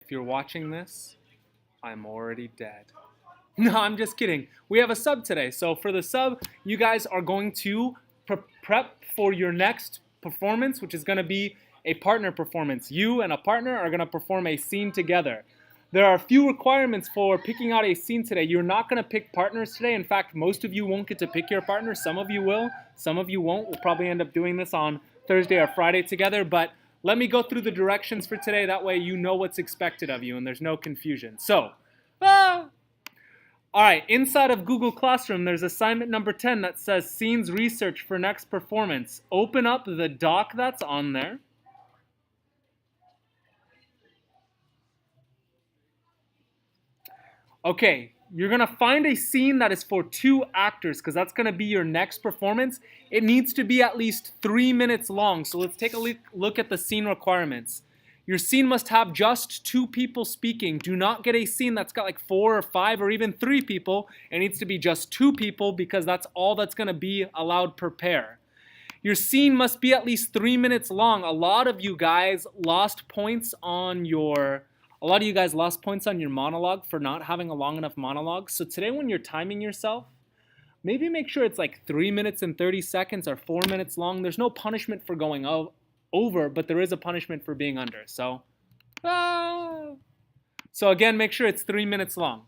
If you're watching this, I'm already dead. No, I'm just kidding. We have a sub today. So for the sub, you guys are going to prep for your next performance, which is going to be a partner performance. You and a partner are going to perform a scene together. There are a few requirements for picking out a scene today. You're not going to pick partners today. In fact, most of you won't get to pick your partner. Some of you will. Some of you won't. We'll probably end up doing this on Thursday or Friday together. But let me go through the directions for today. That way you know what's expected of you and there's no confusion. So, all right, inside of Google Classroom, there's assignment number 10 that says Scenes Research for Next Performance. Open up the doc that's on there. Okay, you're going to find a scene that is for 2 actors because that's going to be your next performance. It needs to be at least 3 minutes long. So let's take a look at the scene requirements. Your scene must have just 2 people speaking. Do not get a scene that's got like 4 or 5 or even 3 people. It needs to be just 2 people because that's all that's going to be allowed per pair. Your scene must be at least 3 minutes long. A lot of you guys lost points on your monologue for not having a long enough monologue. So today when you're timing yourself, maybe make sure it's like 3 minutes and 30 seconds or 4 minutes long. There's no punishment for going over, but there is a punishment for being under. So again, make sure it's 3 minutes long.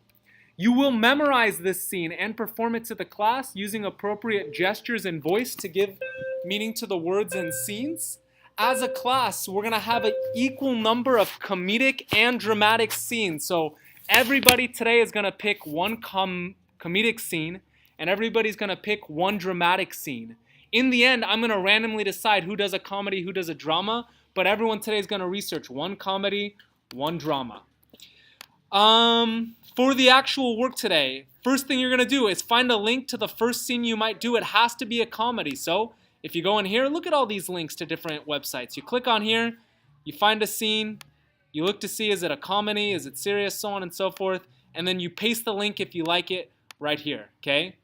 You will memorize this scene and perform it to the class using appropriate gestures and voice to give meaning to the words and scenes. As a class, we're going to have an equal number of comedic and dramatic scenes. So everybody today is going to pick one comedic scene, and everybody's going to pick one dramatic scene. In the end, I'm going to randomly decide who does a comedy, who does a drama, but everyone today is going to research one comedy, one drama. For the actual work today, first thing you're going to do is find a link to the first scene you might do. It has to be a comedy. So if you go in here, look at all these links to different websites. You click on here, you find a scene, you look to see is it a comedy, is it serious, so on and so forth, and then you paste the link if you like it right here, okay?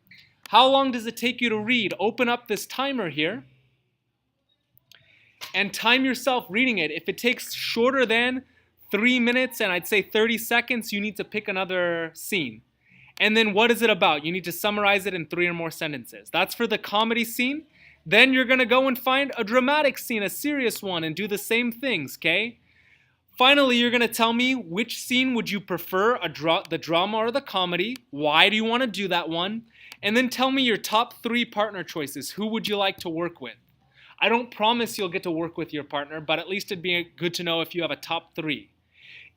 How long does it take you to read? Open up this timer here and time yourself reading it. If it takes shorter than 3 minutes and I'd say 30 seconds, you need to pick another scene. And then what is it about? You need to summarize it in 3 or more sentences. That's for the comedy scene. Then you're going to go and find a dramatic scene, a serious one, and do the same things, okay? Finally, you're going to tell me which scene would you prefer, the drama or the comedy? Why do you want to do that one? And then tell me your top 3 partner choices. Who would you like to work with? I don't promise you'll get to work with your partner, but at least it'd be good to know if you have a top 3.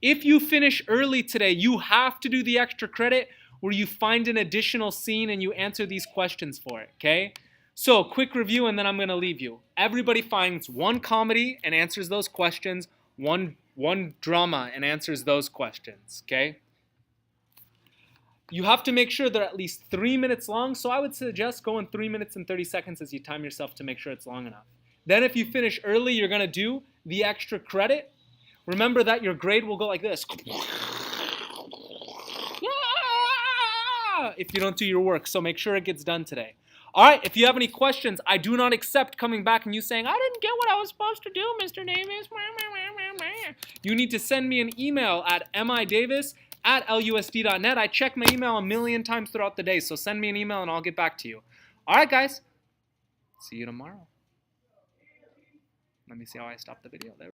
If you finish early today, you have to do the extra credit where you find an additional scene and you answer these questions for it, okay? So, quick review and then I'm going to leave you. Everybody finds one comedy and answers those questions, one drama and answers those questions, okay? You have to make sure they're at least 3 minutes long, so I would suggest going 3 minutes and 30 seconds as you time yourself to make sure it's long enough. Then if you finish early, you're going to do the extra credit. Remember that your grade will go like this if you don't do your work, so make sure it gets done today. All right, if you have any questions, I do not accept coming back and you saying, I didn't get what I was supposed to do, Mr. Davis. You need to send me an email at midavis@lusd.net. I check my email a million times throughout the day, so send me an email and I'll get back to you. All right, guys. See you tomorrow. Let me see how I stop the video there.